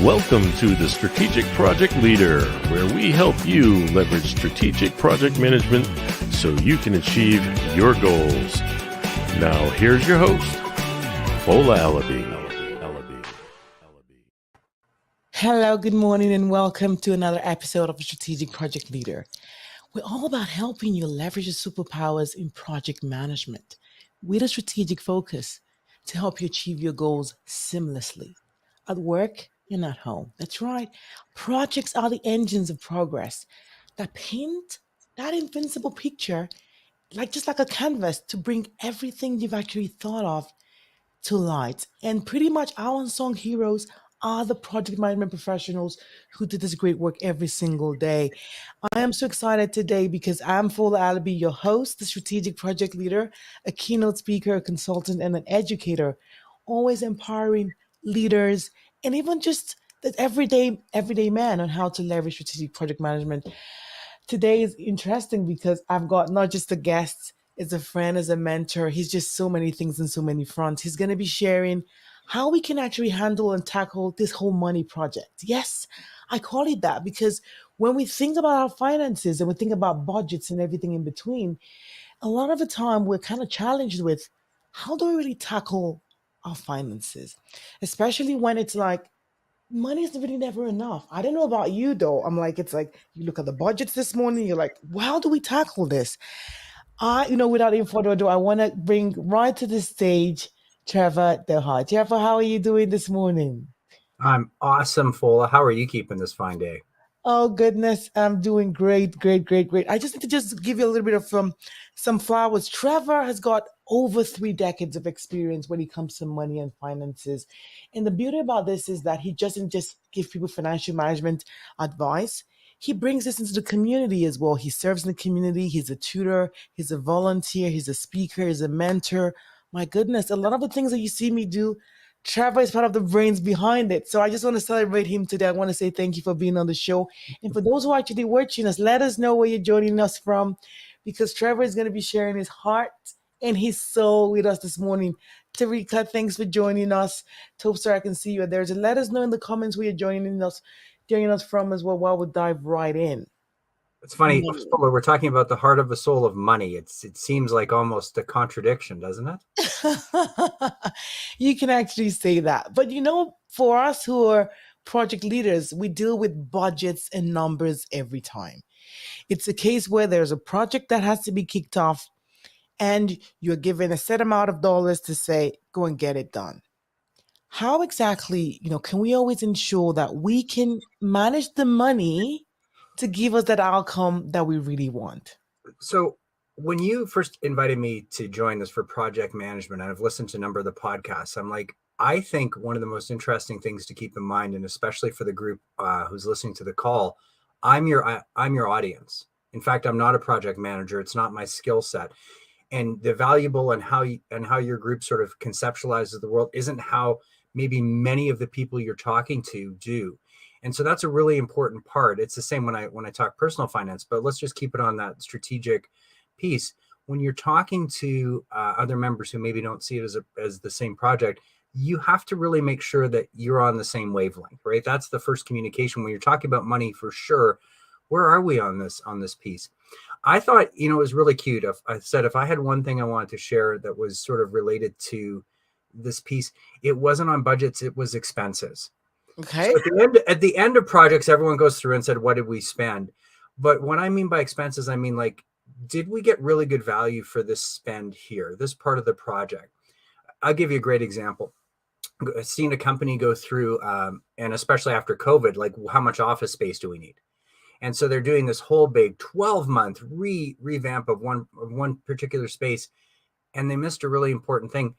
Welcome to the Strategic Project Leader, where we help you leverage strategic project management so you can achieve your goals. Now, here's your host, Fola Alabi. Hello, good morning, and welcome to another episode of the Strategic Project Leader. We're all about helping you leverage your superpowers in project management with a strategic focus to help you achieve your goals seamlessly at work and at home. That's right. Projects are the engines of progress that paint that invincible picture, just like a canvas, to bring everything you've actually thought of to light. And pretty much our unsung heroes are the project management professionals who did this great work every single day. I am so excited today because I'm Fola Alabi, your host, the strategic project leader, a keynote speaker, a consultant, and an educator, always empowering leaders and even just the everyday man on how to leverage strategic project management. Today is interesting because I've got not just a guest, as a friend, as a mentor. He's just so many things in so many fronts. He's going to be sharing how we can actually handle and tackle this whole money project. Yes, I call it that because when we think about our finances and we think about budgets and everything in between, a lot of the time we're kind of challenged with how do we really tackle our finances, especially when it's like money is really never enough. I don't know about you though. It's like you look at the budgets this morning, you're like, well, how do we tackle this? Without any further ado, I want to bring right to the stage Trevor Dreher. Trevor, how are you doing this morning? I'm awesome, Fola. How are you keeping this fine day? Oh goodness, I'm doing great, great, great, great. I just need to just give you a little bit of some flowers. Trevor has got over 3 decades of experience when it comes to money and finances. And the beauty about this is that he doesn't just give people financial management advice. He brings this into the community as well. He serves in the community. He's a tutor. He's a volunteer. He's a speaker. He's a mentor. My goodness, a lot of the things that you see me do, Trevor is part of the brains behind it. So I just want to celebrate him today. I want to say thank you for being on the show. And for those who are actually watching us, let us know where you're joining us from because Trevor is going to be sharing his heart and his soul with us this morning. Tarika, thanks for joining us. Topstar, I can see you there. So let us know in the comments where you're joining us from as well while we dive right in. It's funny, Fola, we're talking about the heart of the soul of money. It seems like almost a contradiction, doesn't it? You can actually say that. But for us who are project leaders, we deal with budgets and numbers every time. It's a case where there's a project that has to be kicked off and you're given a set amount of dollars to say, go and get it done. How exactly, can we always ensure that we can manage the money to give us that outcome that we really want? So when you first invited me to join this for project management, and I've listened to a number of the podcasts, I'm like, I think one of the most interesting things to keep in mind, and especially for the group who's listening to the call, I'm your audience. In fact, I'm not a project manager. It's not my skill set. And the valuable and how your group sort of conceptualizes the world isn't how maybe many of the people you're talking to do. And so that's a really important part. It's the same when I talk personal finance, but let's just keep it on that strategic piece. When you're talking to other members who maybe don't see it as the same project, you have to really make sure that you're on the same wavelength, right? That's the first communication. When you're talking about money, for sure, where are we on this piece? I thought, it was really cute. I said, if I had one thing I wanted to share that was sort of related to this piece, it wasn't on budgets, it was expenses. Okay. So at the end of projects, everyone goes through and said, what did we spend? But what I mean by expenses, I mean, like, did we get really good value for this spend here, this part of the project? I'll give you a great example. I've seen a company go through, and especially after COVID, like, how much office space do we need? And so they're doing this whole big 12-month revamp of one particular space. And they missed a really important thing.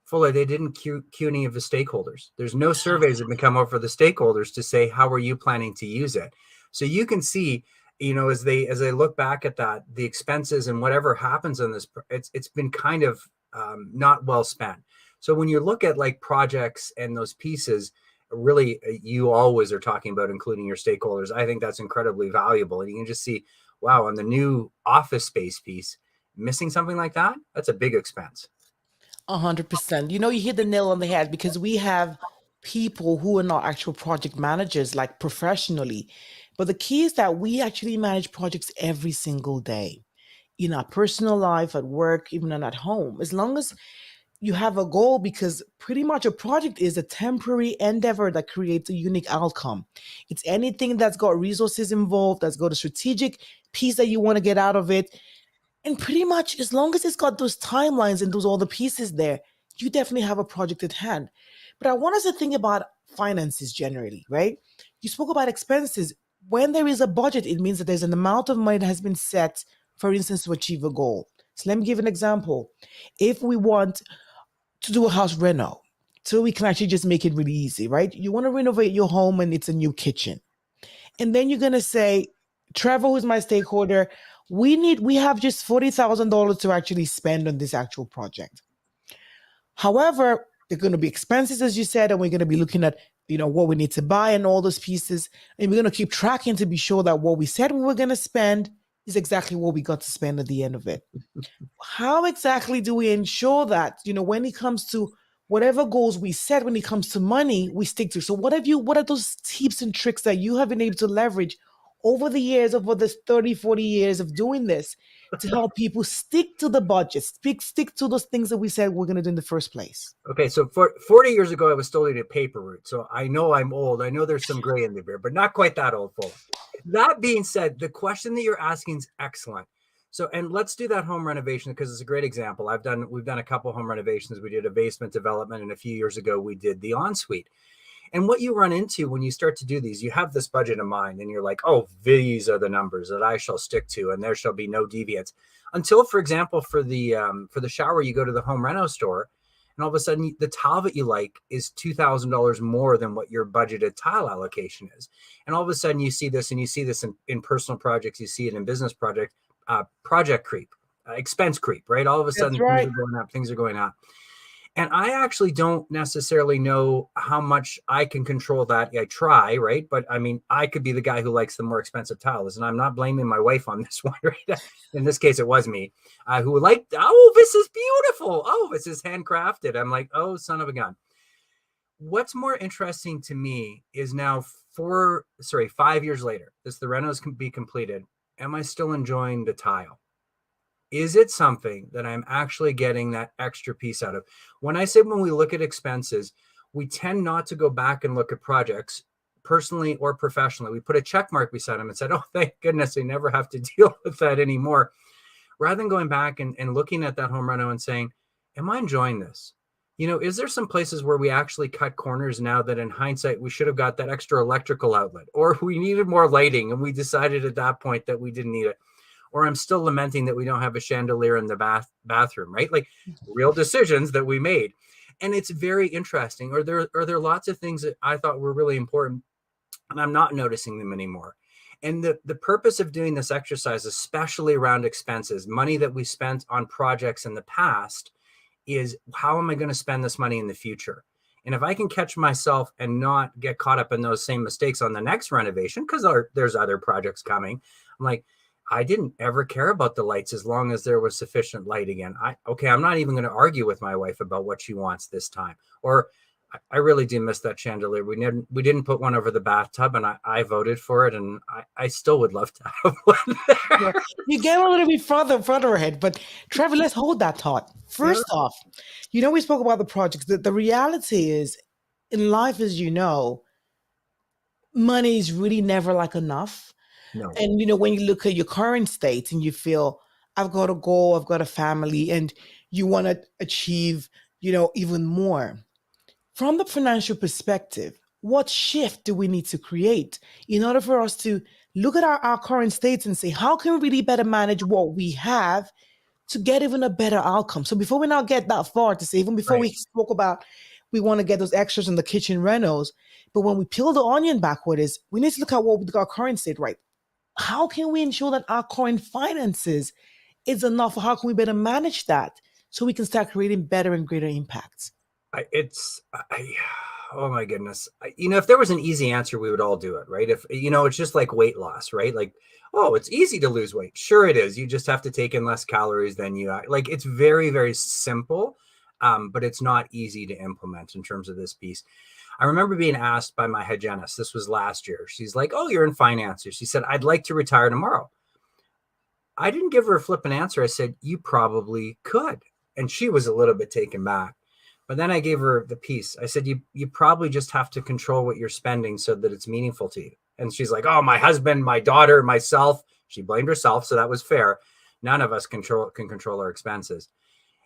Fuller, they didn't queue any of the stakeholders. There's no surveys that have come over for the stakeholders to say, how are you planning to use it? So you can see, as they look back at that, the expenses and whatever happens on this, it's been kind of not well spent. So when you look at like projects and those pieces, really, you always are talking about including your stakeholders. I think that's incredibly valuable. And you can just see, wow, on the new office space piece, missing something like that, that's a big expense. 100%. You know, you hit the nail on the head because we have people who are not actual project managers, like professionally. But the key is that we actually manage projects every single day in our personal life, at work, even at home. As long as you have a goal, because pretty much a project is a temporary endeavor that creates a unique outcome. It's anything that's got resources involved, that's got a strategic piece that you want to get out of it. And pretty much as long as it's got those timelines and those all the pieces there, you definitely have a project at hand. But I want us to think about finances generally, right? You spoke about expenses. When there is a budget, it means that there's an amount of money that has been set, for instance, to achieve a goal. So let me give an example. If we want to do a house reno, so we can actually just make it really easy, right? You want to renovate your home and it's a new kitchen. And then you're gonna say, Trevor, who's my stakeholder, we have just $40,000 to actually spend on this actual project. However, there are going to be expenses, as you said, and we're going to be looking at what we need to buy and all those pieces, and we're going to keep tracking to be sure that what we said we were going to spend is exactly what we got to spend at the end of it. How exactly do we ensure that when it comes to whatever goals we set, when it comes to money, we stick to? So what are those tips and tricks that you have been able to leverage over the years, over this 30, 40 years of doing this, to help people stick to the budget, stick to those things that we said we're going to do in the first place? Okay, so 40 years ago, I was still eating a paper route. So I know I'm old. I know there's some gray in the beard, but not quite that old, Fola. That being said, the question that you're asking is excellent. So, and let's do that home renovation because it's a great example. We've done a couple home renovations. We did a basement development, and a few years ago, we did the ensuite. And what you run into when you start to do these, you have this budget in mind and you're like, oh, these are the numbers that I shall stick to, and there shall be no deviance. Until, for example, for the shower, you go to the home reno store, and all of a sudden the tile that you like is $2,000 more than what your budgeted tile allocation is. And all of a sudden you see this, and you see this in personal projects, you see it in business project creep, expense creep, right? All of a sudden That's right. things are going up. And I actually don't necessarily know how much I can control that. I try, right? But I mean, I could be the guy who likes the more expensive tiles, and I'm not blaming my wife on this one, right? In this case, it was me who liked, oh, this is beautiful. Oh, this is handcrafted. I'm like, oh, son of a gun. What's more interesting to me is now 5 years later, the renos can be completed. Am I still enjoying the tile? Is it something that I'm actually getting that extra piece out of? When we look at expenses, we tend not to go back and look at projects personally or professionally. We put a check mark beside them and said, oh, thank goodness I never have to deal with that anymore. Rather than going back and looking at that home reno and saying, am I enjoying this? Is there some places where we actually cut corners now that in hindsight, we should have got that extra electrical outlet, or we needed more lighting and we decided at that point that we didn't need it? Or I'm still lamenting that we don't have a chandelier in the bathroom, right? Like real decisions that we made. And it's very interesting. Or there are lots of things that I thought were really important, and I'm not noticing them anymore. And the purpose of doing this exercise, especially around expenses, money that we spent on projects in the past, is how am I going to spend this money in the future? And if I can catch myself and not get caught up in those same mistakes on the next renovation, because there's other projects coming, I'm like, I didn't ever care about the lights as long as there was sufficient light again. I'm not even going to argue with my wife about what she wants this time. Or I really do miss that chandelier. We didn't put one over the bathtub, and I voted for it, and I still would love to have one there. Yeah. You get a little bit further ahead, but Trevor, let's hold that thought. First off, we spoke about the projects. The reality is, in life, as you know, money is really never like enough. No. And when you look at your current state and you feel, I've got a goal, I've got a family, and you want to achieve, even more. From the financial perspective, what shift do we need to create in order for us to look at our current states and say, how can we really better manage what we have to get even a better outcome? So before we now get that far to say, even before we spoke about, we want to get those extras in the kitchen renos, but when we peel the onion backward is, we need to look at what our current state, right? How can we ensure that our current finances is enough? How can we better manage that so we can start creating better and greater impacts? Oh my goodness. If there was an easy answer, we would all do it, right? If, it's just like weight loss, right? Like, oh, it's easy to lose weight. Sure it is. You just have to take in less calories than like, it's very, very simple. But it's not easy to implement in terms of this piece. I remember being asked by my hygienist, this was last year. She's like, oh, you're in finance. She said, I'd like to retire tomorrow. I didn't give her a flippant answer. I said, you probably could. And she was a little bit taken back. But then I gave her the piece. I said, you probably just have to control what you're spending so that it's meaningful to you. And she's like, oh, my husband, my daughter, myself. She blamed herself. So that was fair. None of us can control our expenses.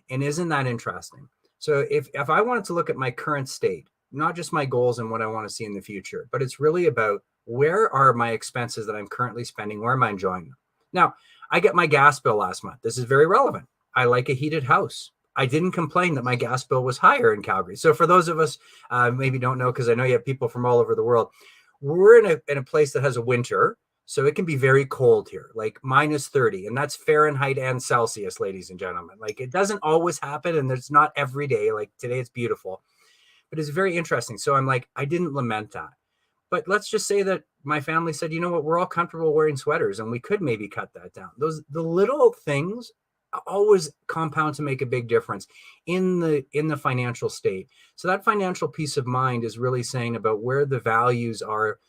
And isn't that interesting? So if I wanted to look at my current state, not just my goals and what I want to see in the future, but it's really about where are my expenses that I'm currently spending? Where am I enjoying them? Now, I get my gas bill last month. This is very relevant. I like a heated house. I didn't complain that my gas bill was higher in Calgary. So for those of us maybe don't know, because I know you have people from all over the world, we're in a place that has a winter. So it can be very cold here, like -30, and that's Fahrenheit and Celsius, ladies and gentlemen. Like it doesn't always happen, and it's not every day. Like today, it's beautiful, but it's very interesting. So I'm like, I didn't lament that. But let's just say that my family said, you know what, we're all comfortable wearing sweaters, and we could maybe cut that down. The little things always compound to make a big difference in the financial state. So that financial peace of mind is really saying about where the values are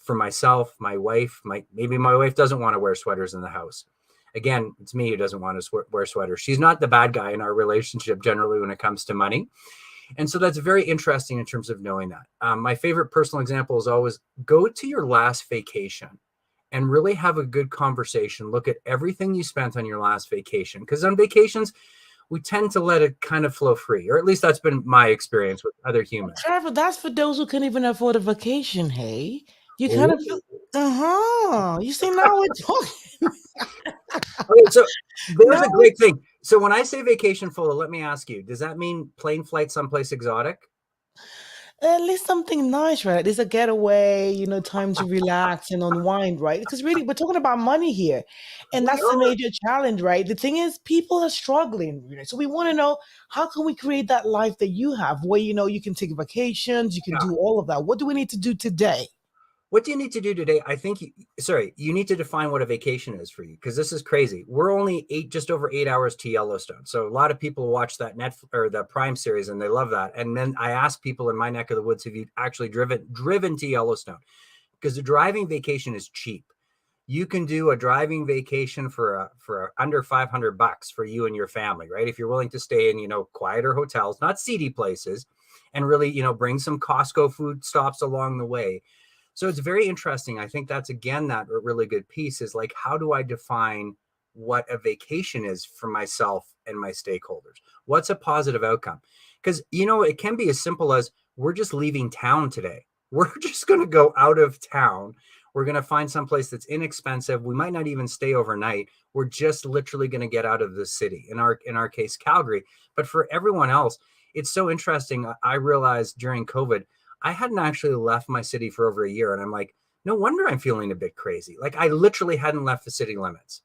for myself, my wife. Maybe my wife doesn't want to wear sweaters in the house. Again, it's me who doesn't want to wear sweaters. She's not the bad guy in our relationship generally when it comes to money. And so that's very interesting in terms of knowing that. My favorite personal example is always go to your last vacation and really have a good conversation. Look at everything you spent on your last vacation. Because on vacations, we tend to let it kind of flow free, or at least that's been my experience with other humans. Trevor, that's for those who can't even afford a vacation. Hey, you kind of feel, You see, now we're talking. Okay, so there's Now a great thing. So when I say vacation, Fola, let me ask you, does that mean plane flight someplace exotic? at least something nice, right? There's a getaway, time to relax and unwind, right? Because really, we're talking about money here. And We that's the are. major challenge, right? The thing is, people are struggling. So we want to know, how can we create that life that you have where, you can take vacations, you can Yeah. do all of that. What do we need to do today? What do you need to do today? I think you need to define what a vacation is for you, because this is crazy. We're only just over 8 hours to Yellowstone. So a lot of people watch that Netflix or the Prime series and they love that. And then I ask people in my neck of the woods, have you actually driven to Yellowstone? Because the driving vacation is cheap. You can do a driving vacation for under $500 for you and your family, right? If you're willing to stay in, quieter hotels, not seedy places, and really, bring some Costco food stops along the way. So it's very interesting. I think that's, again, that a really good piece is like, how do I define what a vacation is for myself and my stakeholders? What's a positive outcome? Because, it can be as simple as we're just leaving town today. We're just going to go out of town. We're going to find someplace that's inexpensive. We might not even stay overnight. We're just literally going to get out of the city. In our case, Calgary. But for everyone else, it's so interesting. I realized during COVID, I hadn't actually left my city for over a year. And I'm like, no wonder I'm feeling a bit crazy. Like I literally hadn't left the city limits.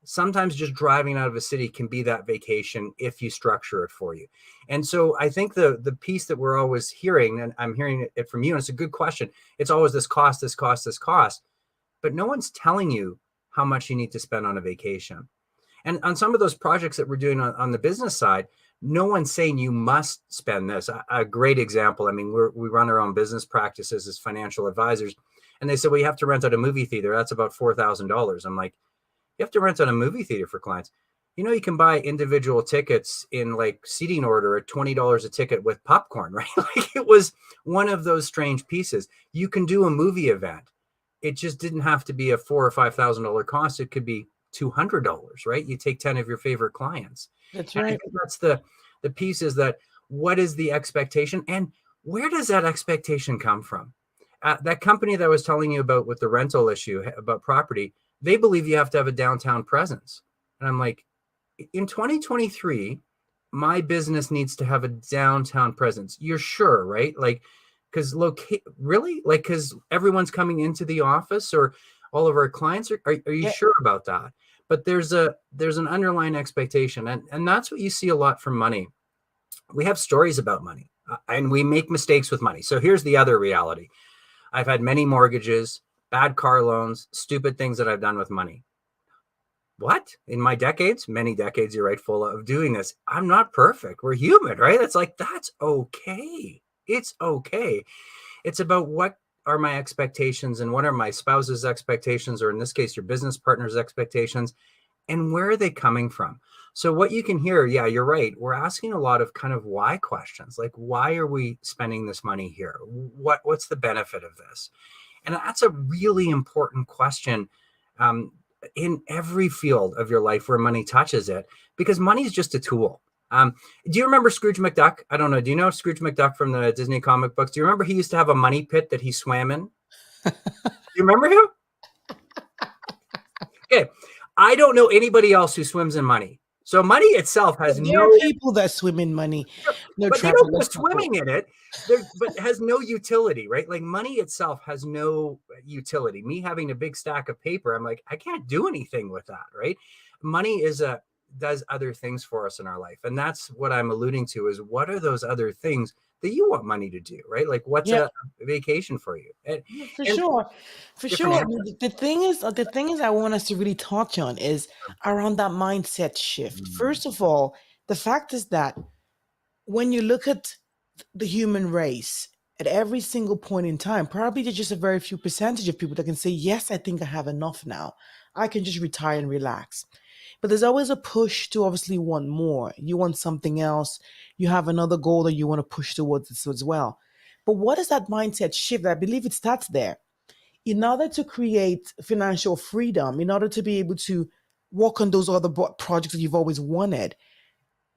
Sometimes just driving out of a city can be that vacation if you structure it for you. And so I think the piece that we're always hearing, and I'm hearing it from you, and it's a good question. It's always this cost, this cost, this cost, but no one's telling you how much you need to spend on a vacation. And on some of those projects that we're doing on the business side, no one's saying you must spend this. A great example. I mean, we run our own business practices as financial advisors, and they said, well, you have to rent out a movie theater. That's about $4,000. I'm like, you have to rent out a movie theater for clients. You can buy individual tickets in like seating order at $20 a ticket with popcorn, right? Like it was one of those strange pieces. You can do a movie event. It just didn't have to be a $4,000 or $5,000 cost. It could be $200, right? You take 10 of your favorite clients. That's And I right. think that's the piece is that what is the expectation and where does that expectation come from? That company that I was telling you about with the rental issue about property, they believe you have to have a downtown presence. And I'm like, in 2023, my business needs to have a downtown presence. You're sure, right? Like, because really? Like, because everyone's coming into the office or all of our clients are you Yeah. sure about that? But there's an underlying expectation. And that's what you see a lot from money. We have stories about money. And we make mistakes with money. So here's the other reality. I've had many mortgages, bad car loans, stupid things that I've done with money. What? In my decades, many decades, you're right, Fola, of doing this, I'm not perfect. We're human, right? It's like, that's okay. It's okay. It's about what are my expectations and what are my spouse's expectations, or in this case, your business partner's expectations, and where are they coming from? So what you can hear, yeah, you're right. We're asking a lot of kind of why questions, like why are we spending this money here? What's the benefit of this? And that's a really important question um, in every field of your life where money touches it, because money is just a tool. Do you remember Scrooge McDuck? I don't know. Do you know Scrooge McDuck from the Disney comic books? Do you remember he used to have a money pit that he swam in? Do you remember him? Okay. I don't know anybody else who swims in money. So money itself has There are no, people that swim in money. No, but you Trevor, don't go let's not go. swimming in it, but has no utility, right? Like money itself has no utility. Me having a big stack of paper, I'm like, I can't do anything with that, right? Money does other things for us in our life. And that's what I'm alluding to, is what are those other things that you want money to do, right? Like what's Yeah. a vacation for you? Yeah, for And sure, for different sure. I answers. mean, the thing is, I want us to really touch on is around that mindset shift. Mm. First of all, the fact is that when you look at the human race at every single point in time, probably there's just a very few percentage of people that can say, yes, I think I have enough now. I can just retire and relax. But there's always a push to obviously want more. You want something else. You have another goal that you want to push towards this as well. But what is that mindset shift? I believe it starts there. In order to create financial freedom, in order to be able to work on those other projects that you've always wanted,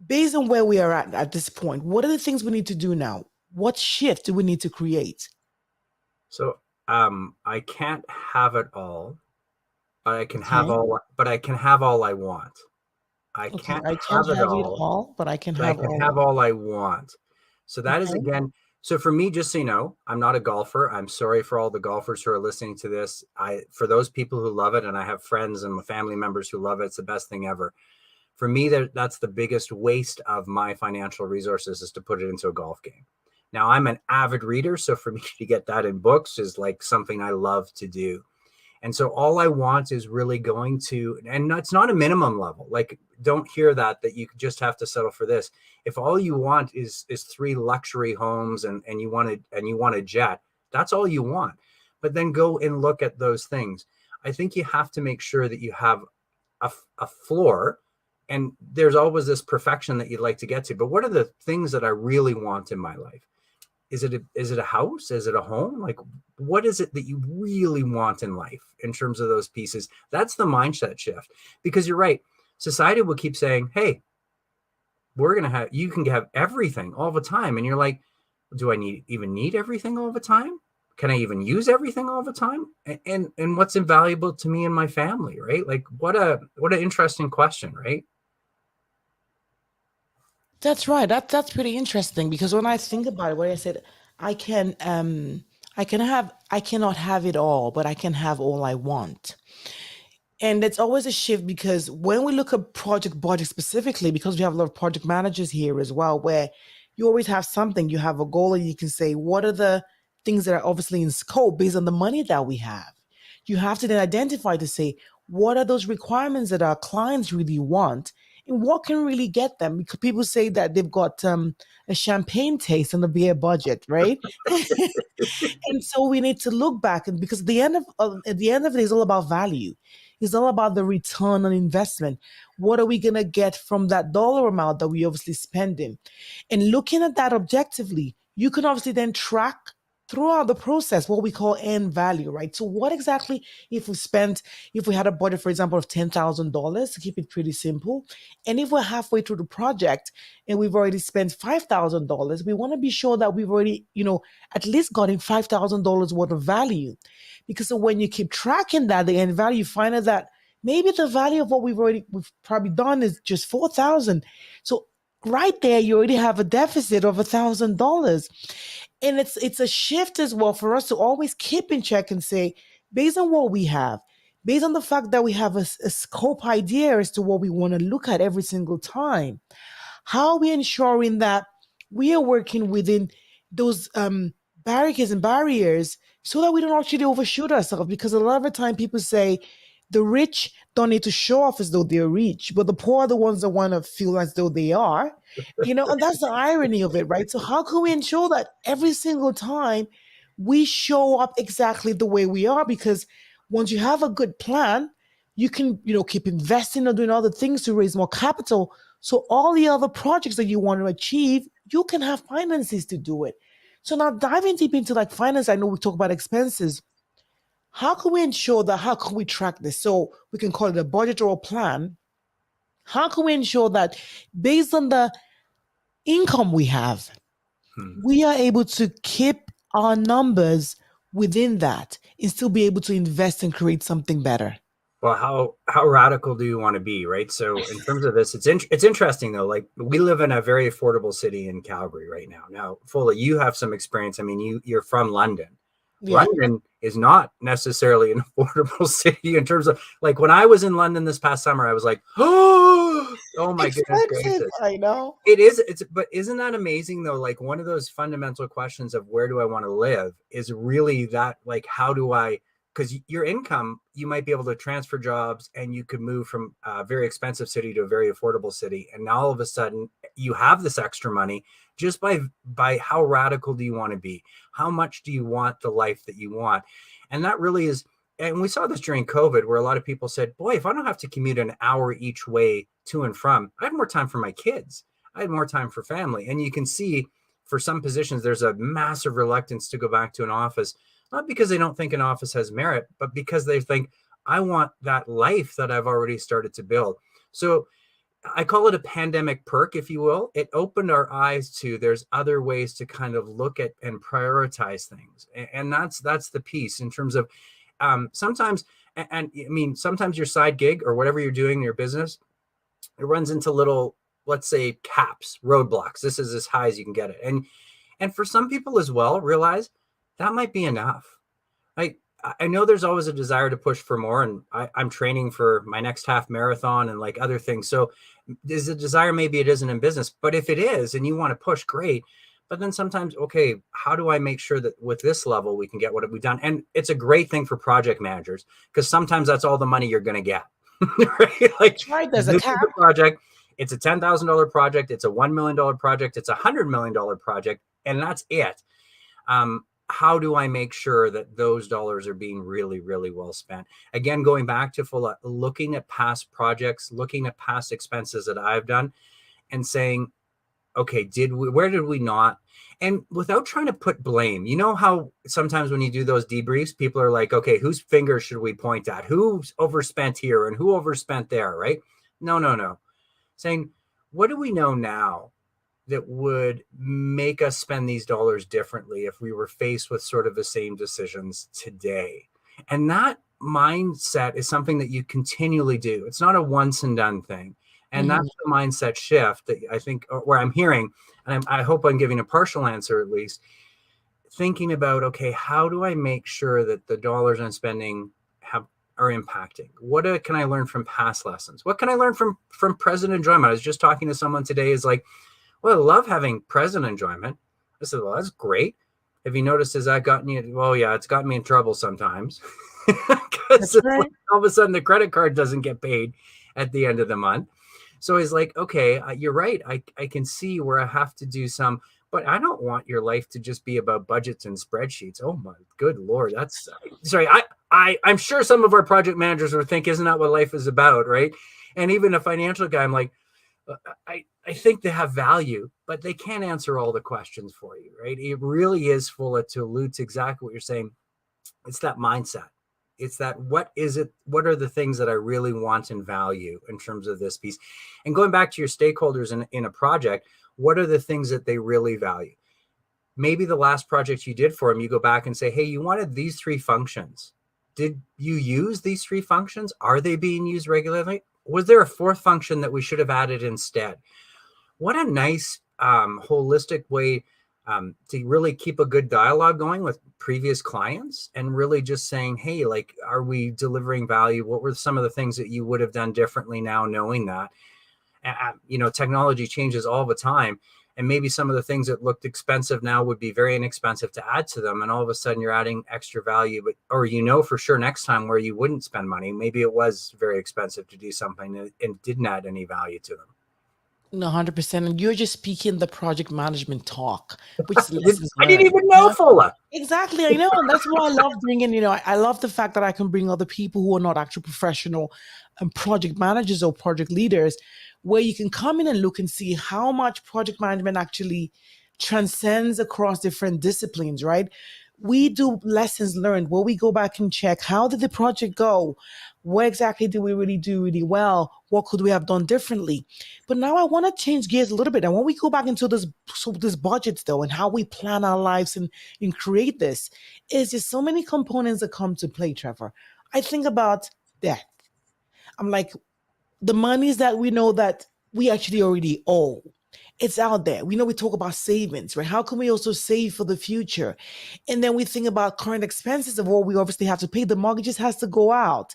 based on where we are at this point, what are the things we need to do now? What shift do we need to create? So I can't have it all, but I can have Okay. all I want. I Okay. can't I have can't it have it all, all, but I can but I have can all. have all I want. So that is, Okay. again, so for me, just so you know, I'm not a golfer. I'm sorry for all the golfers who are listening to this. For those people who love it, and I have friends and family members who love it, it's the best thing ever. For me, that's the biggest waste of my financial resources, is to put it into a golf game. Now, I'm an avid reader, so for me to get that in books is like something I love to do. And so all I want is really going to, and it's not a minimum level. Like, don't hear that you just have to settle for this. If all you want is 3 luxury homes and you want a jet, that's all you want. But then go and look at those things. I think you have to make sure that you have a floor, and there's always this perfection that you'd like to get to. But what are the things that I really want in my life? Is it a house? Is it a home? Like, what is it that you really want in life in terms of those pieces? That's the mindset shift. Because you're right. Society will keep saying, hey, you can have everything all the time. And you're like, do I even need everything all the time? Can I even use everything all the time? And what's invaluable to me and my family, right? Like, what an interesting question, right? That's right. That's pretty interesting because when I think about it, what I said, I can I cannot have it all, but I can have all I want. And it's always a shift because when we look at project budget specifically, because we have a lot of project managers here as well, where you always have something, you have a goal, and you can say, what are the things that are obviously in scope based on the money that we have? You have to then identify to say, what are those requirements that our clients really want? And what can really get them? Because people say that they've got a champagne taste on the beer budget, right? And so we need to look back, and because at the end of it is all about value. It's all about the return on investment. What are we gonna get from that dollar amount that we obviously spending? And looking at that objectively, you can obviously then track throughout the process what we call end value, right? So what exactly if we had a budget, for example, of $10,000 to keep it pretty simple, and if we're halfway through the project and we've already spent $5,000, we want to be sure that we've already, at least gotten $5,000 worth of value. Because when you keep tracking that, the end value, you find out that maybe the value of what we've probably done is just 4,000. So right there, you already have a deficit of $1,000. And it's a shift as well for us to always keep in check and say, based on what we have, based on the fact that we have a scope idea as to what we want to look at every single time, how are we ensuring that we are working within those barricades and barriers so that we don't actually overshoot ourselves. Because a lot of the time people say the rich don't need to show off as though they're rich, but the poor are the ones that want to feel as though they are, and that's the irony of it, right? So how can we ensure that every single time we show up exactly the way we are? Because once you have a good plan, you can, keep investing or doing other things to raise more capital. So all the other projects that you want to achieve, you can have finances to do it. So now diving deep into like finance, I know we talk about expenses. How can we ensure that? How can we track this? So we can call it a budget or a plan. How can we ensure that based on the income we have, we are able to keep our numbers within that and still be able to invest and create something better? Well, how radical do you want to be, right? So in terms of this, it's interesting though. Like we live in a very affordable city in Calgary right now. Now, Fola, you have some experience. I mean, you're from London. Yeah. London is not necessarily an affordable city in terms of like when I was in London this past summer, I was like, oh my goodness gracious. I know. It is. But isn't that amazing though? Like one of those fundamental questions of where do I want to live is really that, like, how do I, because your income, you might be able to transfer jobs and you could move from a very expensive city to a very affordable city. And now all of a sudden you have this extra money just by how radical do you want to be? How much do you want the life that you want? And that really is, and we saw this during COVID where a lot of people said, boy, if I don't have to commute an hour each way to and from, I have more time for my kids. I had more time for family. And you can see for some positions, there's a massive reluctance to go back to an office, not because they don't think an office has merit, but because they think, I want that life that I've already started to build. So I call it a pandemic perk, if you will. It opened our eyes to there's other ways to kind of look at and prioritize things. And that's the piece in terms of sometimes, and I mean, sometimes your side gig or whatever you're doing in your business, it runs into little, let's say, caps, roadblocks. This is as high as you can get it. And for some people as well, realize that might be enough. I know there's always a desire to push for more, and I'm training for my next half marathon and like other things. So there's a desire, maybe it isn't in business, but if it is and you want to push, great. But then sometimes, okay, how do I make sure that with this level we can get what have we done? And it's a great thing for project managers because sometimes that's all the money you're going to get. Right? Like, right, there's a cap. Project. It's a $10,000 project. It's a $1 million project. It's a $100 million project, and that's it. How do I make sure that those dollars are being really, really well spent? Again, going back to Fola, looking at past projects, looking at past expenses that I've done and saying, okay, where did we not? And without trying to put blame, you know how sometimes when you do those debriefs, people are like, okay, whose finger should we point at? Who's overspent here and who overspent there, right? No. Saying, what do we know now that would make us spend these dollars differently if we were faced with sort of the same decisions today? And that mindset is something that you continually do. It's not a once and done thing. And that's the mindset shift that I think where I'm hearing, and I hope I'm giving a partial answer at least, thinking about, okay, how do I make sure that the dollars I'm spending are impacting? What can I learn from past lessons? What can I learn from present enjoyment? I was just talking to someone today is like, well, I love having present enjoyment. I said, well, that's great. Have you noticed, has that gotten you? Well, yeah, it's gotten me in trouble sometimes. Because right. all of a sudden the credit card doesn't get paid at the end of the month. So he's like, okay, you're right. I can see where I have to do some, but I don't want your life to just be about budgets and spreadsheets. Oh my good Lord. That's sorry. I'm sure some of our project managers would think, isn't that what life is about? Right. And even a financial guy, I'm like, I think they have value, but they can't answer all the questions for you, right? It really is full to allude to exactly what you're saying. It's that mindset. It's that, what is it? What are the things that I really want and value in terms of this piece? And going back to your stakeholders in a project, what are the things that they really value? Maybe the last project you did for them, you go back and say, hey, you wanted these 3 functions. Did you use these 3 functions? Are they being used regularly? Was there a 4th function that we should have added instead? What a nice holistic way to really keep a good dialogue going with previous clients and really just saying, hey, like, are we delivering value? What were some of the things that you would have done differently now knowing that? Technology changes all the time. And maybe some of the things that looked expensive now would be very inexpensive to add to them. And all of a sudden you're adding extra value, or for sure next time where you wouldn't spend money, maybe it was very expensive to do something and didn't add any value to them. No, 100%. And you're just speaking the project management talk, which is lessons I didn't learned. even know, Fola. Exactly. I know. And that's why I love bringing, I love the fact that I can bring other people who are not actual professional project managers or project leaders, where you can come in and look and see how much project management actually transcends across different disciplines, right? We do lessons learned where we go back and check, how did the project go? What exactly did we really do really well? What could we have done differently? But now I want to change gears a little bit. And when we go back into this budgets though, and how we plan our lives and create this, is just so many components that come to play, Trevor. I think about death. I'm like, the monies that we know that we actually already owe. It's out there. We know we talk about savings, right? How can we also save for the future? And then we think about current expenses of what we obviously have to pay. The mortgages has to go out.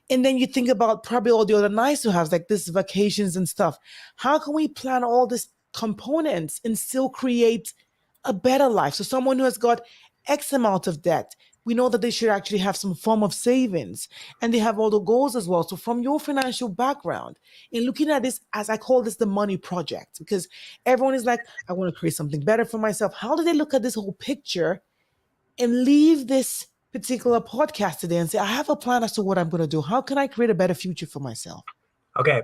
And then you think about probably all the other nice to have, like this vacations and stuff. How can we plan all these components and still create a better life? So someone who has got X amount of debt, we know that they should actually have some form of savings, and they have all the goals as well. So from your financial background, in looking at this, as I call this the money project, because everyone is like, I want to create something better for myself. How do they look at this whole picture and leave this particular podcast today and say, I have a plan as to what I'm going to do? How can I create a better future for myself? Okay.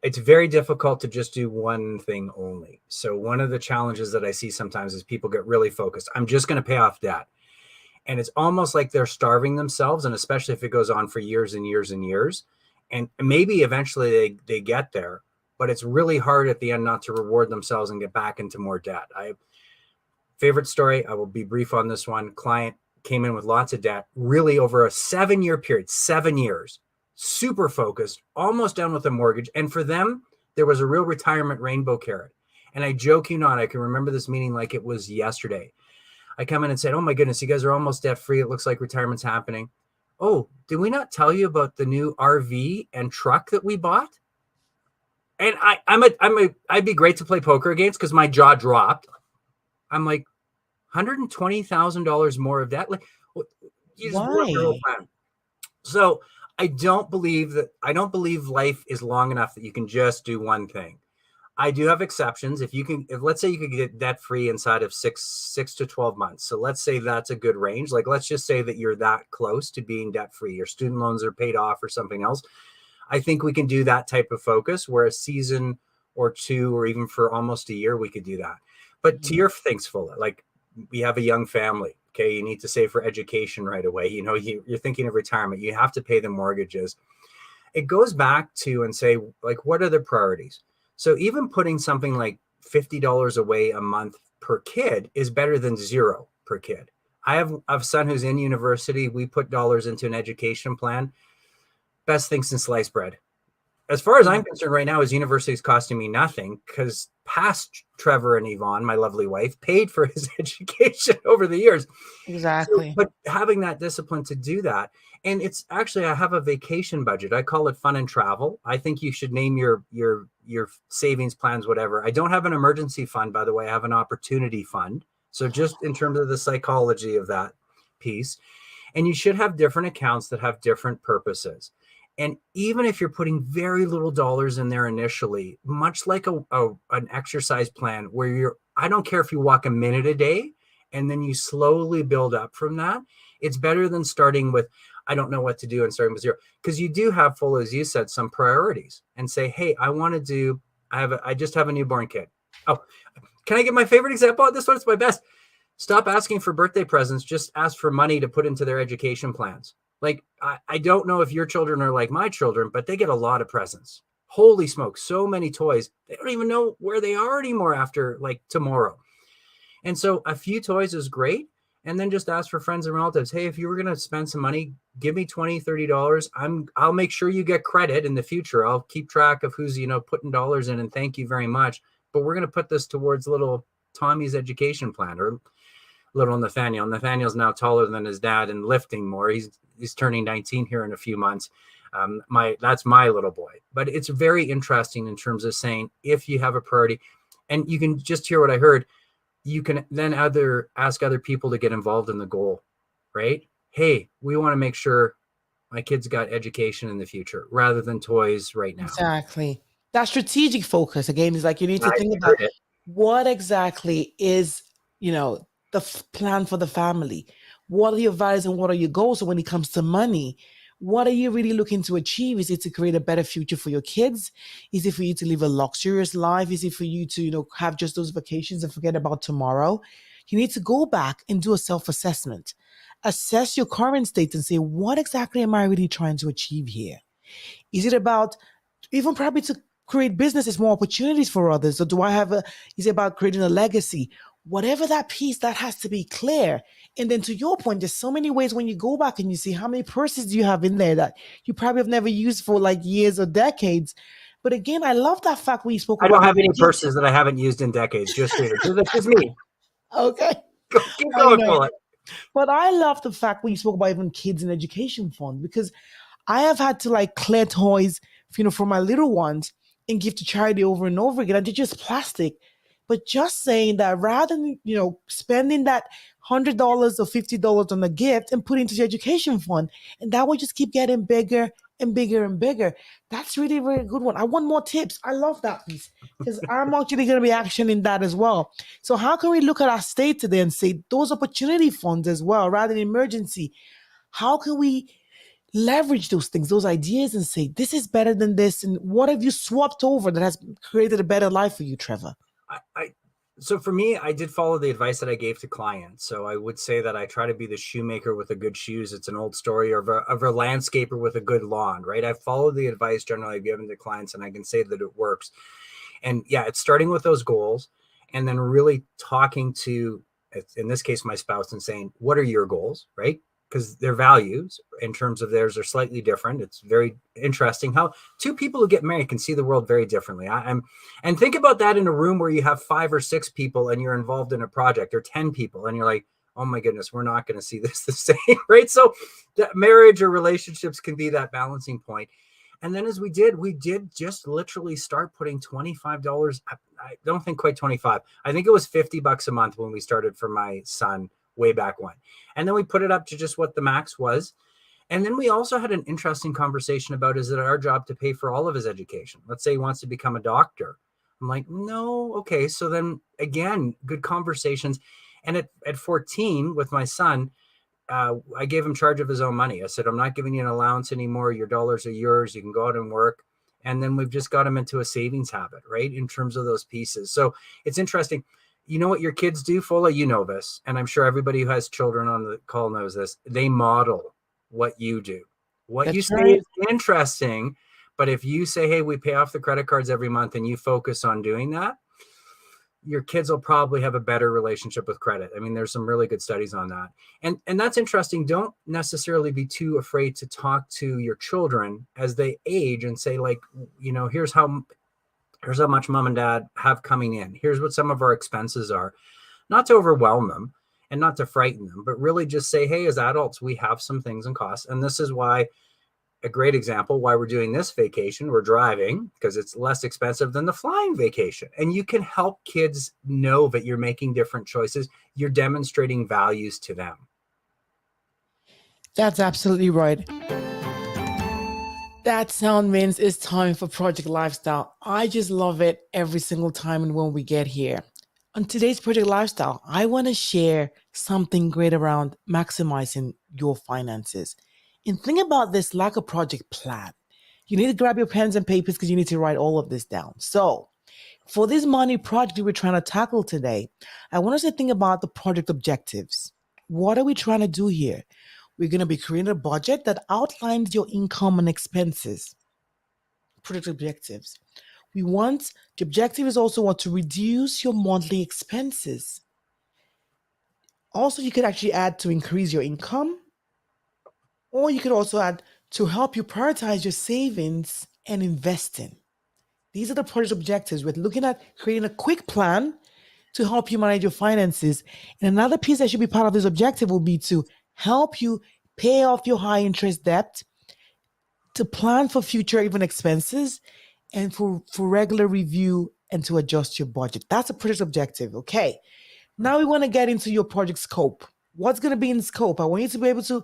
It's very difficult to just do one thing only. So one of the challenges that I see sometimes is people get really focused. I'm just going to pay off debt. And it's almost like they're starving themselves. And especially if it goes on for years and years and years, and maybe eventually they get there, but it's really hard at the end not to reward themselves and get back into more debt. Favorite story, I will be brief on this one. Client came in with lots of debt, really over a 7-year period, 7 years, super focused, almost done with a mortgage. And for them, there was a real retirement rainbow carrot. And I joke you not, I can remember this meeting like it was yesterday. I come in and said, oh my goodness, you guys are almost debt free. It looks like retirement's happening. Oh, did we not tell you about the new RV and truck that we bought? And I'd be great to play poker against because my jaw dropped. I'm like, $120,000 more of debt. Like, you just blew up your whole plan. So I don't believe life is long enough that you can just do one thing. I do have exceptions. If let's say you could get debt free inside of six to 12 months. So let's say that's a good range. Like, let's just say that you're that close to being debt free. Your student loans are paid off or something else. I think we can do that type of focus where a season or two, or even for almost a year, we could do that. But to your things, Fola, like we have a young family. Okay. You need to save for education right away. You're thinking of retirement. You have to pay the mortgages. It goes back to and say, like, what are the priorities? So even putting something like $50 away a month per kid is better than zero per kid. I have a son who's in university. We put dollars into an education plan. Best thing since sliced bread. As far as I'm concerned right now, his university is costing me nothing because past Trevor and Yvonne, my lovely wife, paid for his education over the years. Exactly. So, but having that discipline to do that, and it's actually, I have a vacation budget. I call it fun and travel. I think you should name your savings plans, whatever. I don't have an emergency fund, by the way. I have an opportunity fund. So just in terms of the psychology of that piece, and you should have different accounts that have different purposes. And even if you're putting very little dollars in there initially, much like an exercise plan where I don't care if you walk a minute a day and then you slowly build up from that. It's better than starting with, I don't know what to do and starting with zero, because you do have full, as you said, some priorities and say, hey, I just have a newborn kid. Oh, can I get my favorite example? This one's my best. Stop asking for birthday presents. Just ask for money to put into their education plans. Like, I don't know if your children are like my children, but they get a lot of presents. Holy smoke, so many toys. They don't even know where they are anymore after like tomorrow. And so a few toys is great. And then just ask for friends and relatives. Hey, if you were going to spend some money, give me $20, $30. I'll make sure you get credit in the future. I'll keep track of who's, putting dollars in, and thank you very much. But we're going to put this towards little Tommy's education plan, or little Nathaniel. Nathaniel's now taller than his dad and lifting more. He's turning 19 here in a few months. That's my little boy. But it's very interesting in terms of saying, if you have a priority, And you can just hear what I heard. You can then ask other people to get involved in the goal, right? Hey, we want to make sure my kids got education in the future rather than toys right now. Exactly. That strategic focus again is like you need to I think about heard it. what exactly is, the plan for the family. What are your values and what are your goals? So when it comes to money, what are you really looking to achieve? Is it to create a better future for your kids? Is it for you to live a luxurious life? Is it for you to, have just those vacations and forget about tomorrow? You need to go back and do a self-assessment. Assess your current state and say, what exactly am I really trying to achieve here? Is it about even probably to create businesses, more opportunities for others? Or do I have is it about creating a legacy? Whatever that piece, that has to be clear. And then to your point, there's so many ways when you go back and you see how many purses do you have in there that you probably have never used for like years or decades. But again, I love that fact when you spoke I don't about have any purses that I haven't used in decades. Just read it. That's just me. okay. Keep I going, know. Fola. But I love the fact when you spoke about even kids in education fund because I have had to like clear toys, for my little ones and give to charity over and over again. And they're just plastic. But just saying that rather than, spending that $100 or $50 on a gift and put it into the education fund, and that will just keep getting bigger and bigger and bigger. That's really, really good one. I want more tips. I love that piece because I'm actually going to be actioning that as well. So how can we look at our state today and say those opportunity funds as well, rather than emergency? How can we leverage those things, those ideas, and say, this is better than this? And what have you swapped over that has created a better life for you, Trevor? So for me, I did follow the advice that I gave to clients. So I would say that I try to be the shoemaker with the good shoes. It's an old story of a landscaper with a good lawn, right? I follow the advice generally I've given to clients, and I can say that it works. And yeah, it's starting with those goals and then really talking to, in this case, my spouse, and saying, what are your goals, right? Because their values in terms of theirs are slightly different. It's very interesting how two people who get married can see the world very differently. And think about that in a room where you have 5 or 6 people and you're involved in a project, or 10 people, and you're like, oh my goodness, we're not going to see this the same, right? So that marriage or relationships can be that balancing point. And then as we did just literally start putting $25. I don't think quite 25. I think it was $50 a month when we started for my son way back when. And then we put it up to just what the max was. And then we also had an interesting conversation about, is it our job to pay for all of his education? Let's say he wants to become a doctor. I'm like, no. Okay. So then again, good conversations. And at 14 with my son, I gave him charge of his own money. I said, I'm not giving you an allowance anymore. Your dollars are yours. You can go out and work. And then we've just got him into a savings habit, right? In terms of those pieces. So it's interesting. You know what your kids do, Fola? You know this. And I'm sure everybody who has children on the call knows this. They model what you do. What That's you say right. is interesting. But if you say, hey, we pay off the credit cards every month, and you focus on doing that, your kids will probably have a better relationship with credit. I mean, there's some really good studies on that. And that's interesting. Don't necessarily be too afraid to talk to your children as they age and say, like, here's how much mom and dad have coming in. Here's what some of our expenses are. Not to overwhelm them and not to frighten them, but really just say, hey, as adults, we have some things and costs. And this is why, a great example, why we're doing this vacation, we're driving because it's less expensive than the flying vacation. And you can help kids know that you're making different choices. You're demonstrating values to them. That's absolutely right. That sound means it's time for Project Lifestyle. I just love it every single time and when we get here. On today's Project Lifestyle, I want to share something great around maximizing your finances. And think about this like a project plan. You need to grab your pens and papers because you need to write all of this down. So, for this money project we're trying to tackle today, I want us to think about the project objectives. What are we trying to do here? We're going to be creating a budget that outlines your income and expenses. Project objectives. The objective is also what to reduce your monthly expenses. Also, you could actually add to increase your income, or you could also add to help you prioritize your savings and investing. These are the project objectives. We're looking at creating a quick plan to help you manage your finances. And another piece that should be part of this objective will be to help you pay off your high interest debt, to plan for future even expenses, and for regular review and to adjust your budget. That's a project objective. Okay. Now we want to get into your project scope. What's going to be in scope? I want you to be able to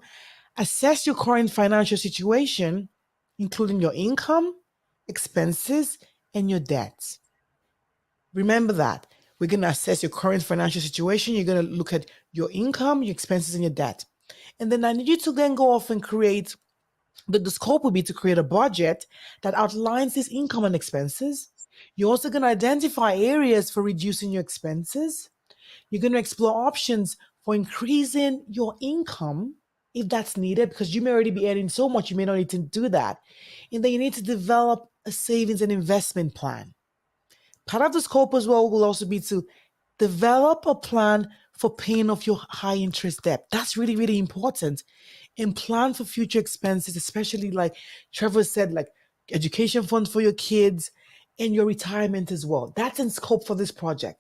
assess your current financial situation, including your income, expenses, and your debts. Remember that. We're going to assess your current financial situation. You're going to look at your income, your expenses, and your debt. And then I need you to then go off and create the scope will be to create a budget that outlines this income and expenses. You're also going to identify areas for reducing your expenses. You're going to explore options for increasing your income if that's needed, because you may already be earning so much, you may not need to do that. And then you need to develop a savings and investment plan. Part of the scope as well will also be to develop a plan for paying off your high interest debt. That's really, really important. And plan for future expenses, especially like Trevor said, like education funds for your kids and your retirement as well. That's in scope for this project.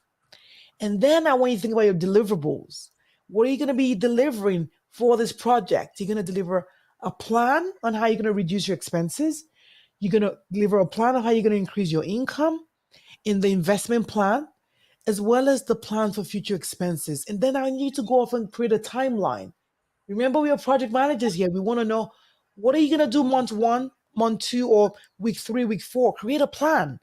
And then I want you to think about your deliverables. What are you going to be delivering for this project? You're going to deliver a plan on how you're going to reduce your expenses. You're going to deliver a plan on how you're going to increase your income in the investment plan, as well as the plan for future expenses. And then I need to go off and create a timeline. Remember, we are project managers here. We want to know, what are you going to do month 1, month 2, or week 3, week 4? Create a plan.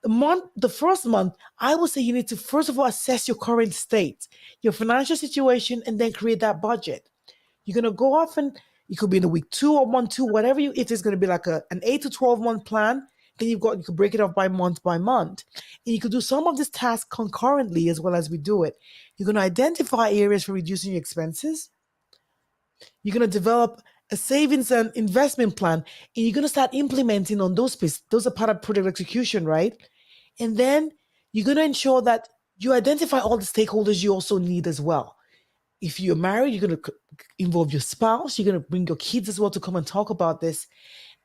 The first month, I would say you need to first of all assess your current state, your financial situation, and then create that budget. You're gonna go off and it could be in the week 2 or month 2, whatever you. If it's gonna be like an 8 to 12 month plan, then you could break it up by month, and you could do some of this task concurrently as well as we do it. You're gonna identify areas for reducing your expenses. You're gonna develop a savings and investment plan, and you're gonna start implementing on those pieces. Those are part of project execution, right? And then you're gonna ensure that you identify all the stakeholders you also need as well. If you're married, you're going to involve your spouse. You're going to bring your kids as well to come and talk about this.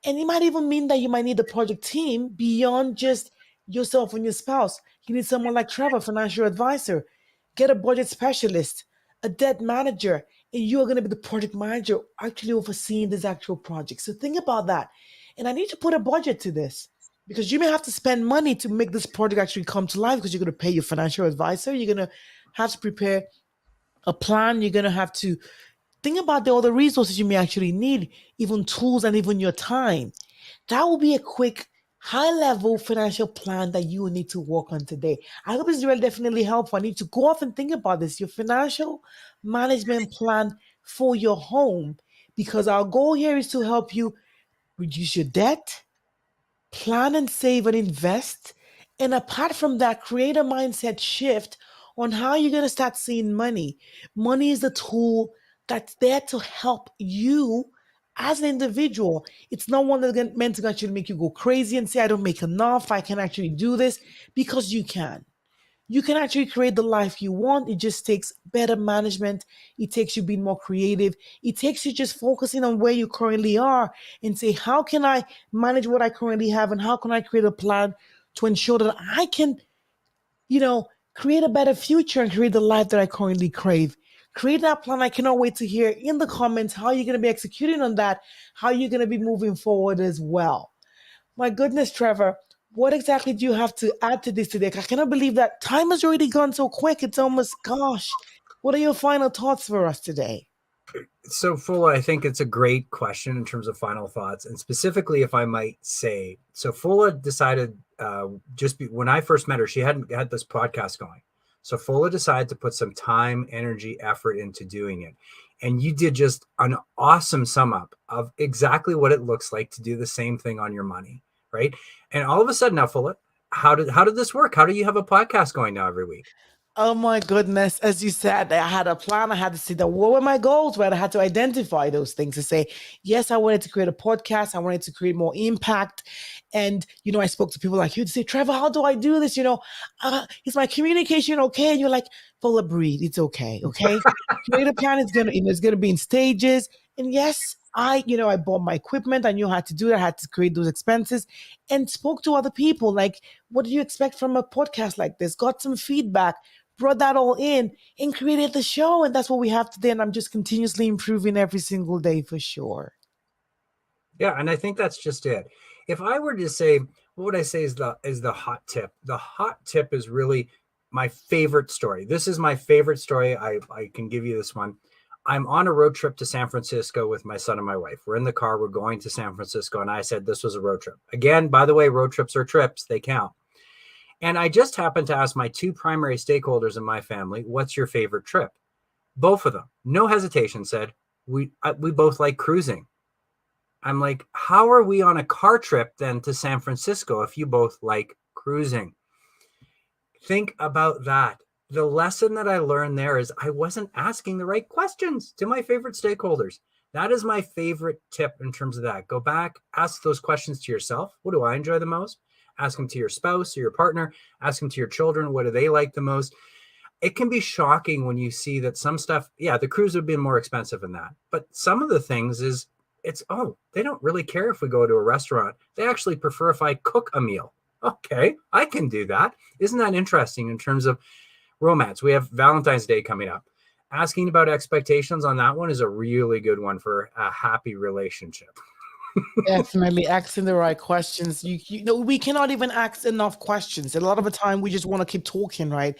And it might even mean that you might need a project team beyond just yourself and your spouse. You need someone like Trevor, financial advisor. Get a budget specialist, a debt manager, and you are going to be the project manager actually overseeing this actual project. So think about that. And I need to put a budget to this, because you may have to spend money to make this project actually come to life, because you're going to pay your financial advisor. You're going to have to prepare a plan. You're going to have to think about all the resources you may actually need, even tools and even your time. That will be a quick, high-level financial plan that you will need to work on today. I hope it's really definitely helpful. I need to go off and think about this, your financial management plan for your home, because our goal here is to help you reduce your debt, plan and save and invest. And apart from that, create a mindset shift on how you're going to start seeing money. Money is the tool that's there to help you as an individual. It's not one that's meant to actually make you go crazy and say, I don't make enough, I can actually do this, because you can. You can actually create the life you want. It just takes better management. It takes you being more creative. It takes you just focusing on where you currently are and say, how can I manage what I currently have, and how can I create a plan to ensure that I can, create a better future and create the life that I currently crave. Create that plan. I cannot wait to hear in the comments how you're going to be executing on that, how you're going to be moving forward as well. My goodness, Trevor, what exactly do you have to add to this today? I cannot believe that time has already gone so quick. It's almost, gosh. What are your final thoughts for us today? So, Fola, I think it's a great question in terms of final thoughts. And specifically, if I might say, so Fola decided when I first met her, she hadn't had this podcast going. So Fola decided to put some time, energy, effort into doing it. And you did just an awesome sum up of exactly what it looks like to do the same thing on your money, right? And all of a sudden now, Fola, how did this work? How do you have a podcast going now every week? Oh my goodness. As you said, I had a plan. I had to see that what were my goals, right? I had to identify those things to say, yes, I wanted to create a podcast. I wanted to create more impact. And, I spoke to people like you to say, Trevor, how do I do this? Is my communication okay? And you're like, Fola, breathe. It's okay. Okay. Create a plan. It's gonna be in stages. And yes, I bought my equipment. I knew how to do that. I had to create those expenses and spoke to other people. Like, what do you expect from a podcast like this? Got some feedback, brought that all in and created the show. And that's what we have today. And I'm just continuously improving every single day for sure. Yeah. And I think that's just it. If I were to say, what would I say is the hot tip? The hot tip is really my favorite story. This is my favorite story. I can give you this one. I'm on a road trip to San Francisco with my son and my wife. We're in the car. We're going to San Francisco. And I said this was a road trip. Again, by the way, road trips are trips. They count. And I just happened to ask my two primary stakeholders in my family, what's your favorite trip? Both of them, no hesitation, said, we both like cruising. I'm like, how are we on a car trip then to San Francisco if you both like cruising? Think about that. The lesson that I learned there is I wasn't asking the right questions to my favorite stakeholders. That is my favorite tip in terms of that. Go back, ask those questions to yourself. What do I enjoy the most? Ask them to your spouse or your partner. Ask them to your children. What do they like the most? It can be shocking when you see that some stuff, yeah, the cruise would have been more expensive than that. But some of the things is, they don't really care if we go to a restaurant. They actually prefer if I cook a meal. Okay, I can do that. Isn't that interesting in terms of romance? We have Valentine's Day coming up. Asking about expectations on that one is a really good one for a happy relationship. Definitely asking the right questions. You know, we cannot even ask enough questions. A lot of the time, we just want to keep talking, right?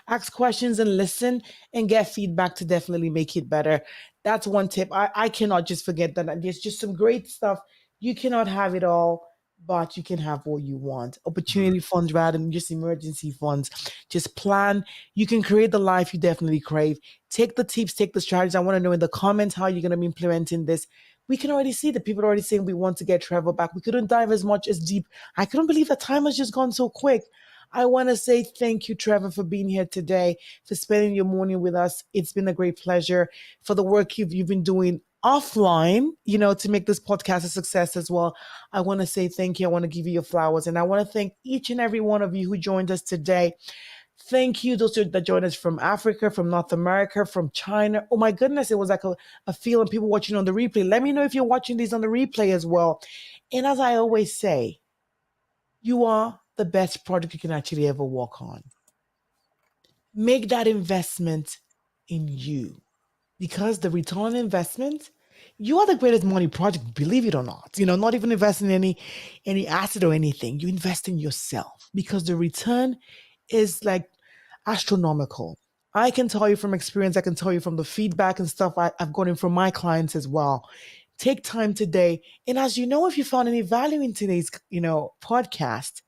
Ask questions and listen and get feedback to definitely make it better. That's one tip. I cannot just forget that. There's just some great stuff. You cannot have it all, but you can have what you want. Opportunity funds rather than just emergency funds. Just plan. You can create the life you definitely crave. Take the tips, take the strategies. I want to know in the comments how you're going to be implementing this. We can already see that people are already saying we want to get Trevor back. We couldn't dive as much as deep. I couldn't believe that time has just gone so quick. I want to say thank you, Trevor, for being here today, for spending your morning with us. It's been a great pleasure for the work you've been doing offline, you know, to make this podcast a success as well. I want to say thank you. I want to give you your flowers. And I want to thank each and every one of you who joined us today. Thank you, those that joined us from Africa, from North America, from China. Oh my goodness, it was like a feeling, people watching on the replay. Let me know if you're watching these on the replay as well. And as I always say, you are the best project you can actually ever work on. Make that investment in you, because the return on investment, you are the greatest money project, believe it or not. You know, not even investing in any asset or anything. You invest in yourself because the return is like astronomical. I can tell you from experience, I can tell you from the feedback and stuff I've gotten from my clients as well. Take time today. And as you know, if you found any value in today's, podcast,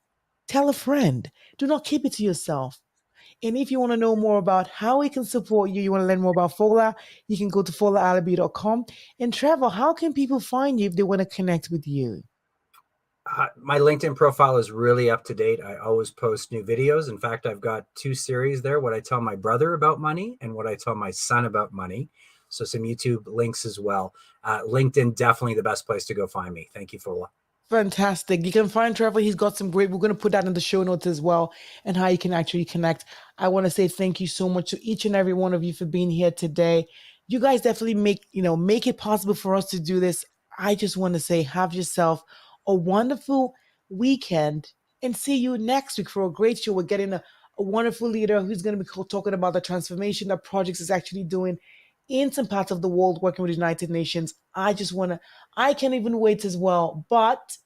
tell a friend. Do not keep it to yourself. And if you want to know more about how we can support you, you want to learn more about Fola, you can go to folaalabi.com. And Trevor, how can people find you if they want to connect with you? My LinkedIn profile is really up to date. I always post new videos. In fact, I've got 2 series there, what I tell my brother about money and what I tell my son about money. So some YouTube links as well. LinkedIn, definitely the best place to go find me. Thank you, Fola. Fantastic. You can find Trevor. He's got some great, we're going to put that in the show notes as well, and how you can actually connect. I want to say thank you so much to each and every one of you for being here today. You guys definitely make it possible for us to do this. I just want to say, have yourself a wonderful weekend and see you next week for a great show. We're getting a wonderful leader who's going to be talking about the transformation that projects is actually doing in some parts of the world, working with the United Nations. I can't even wait as well. But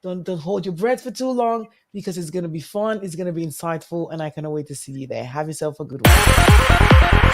don't hold your breath for too long, because it's going to be fun, it's going to be insightful, and I cannot wait to see you there. Have yourself a good one.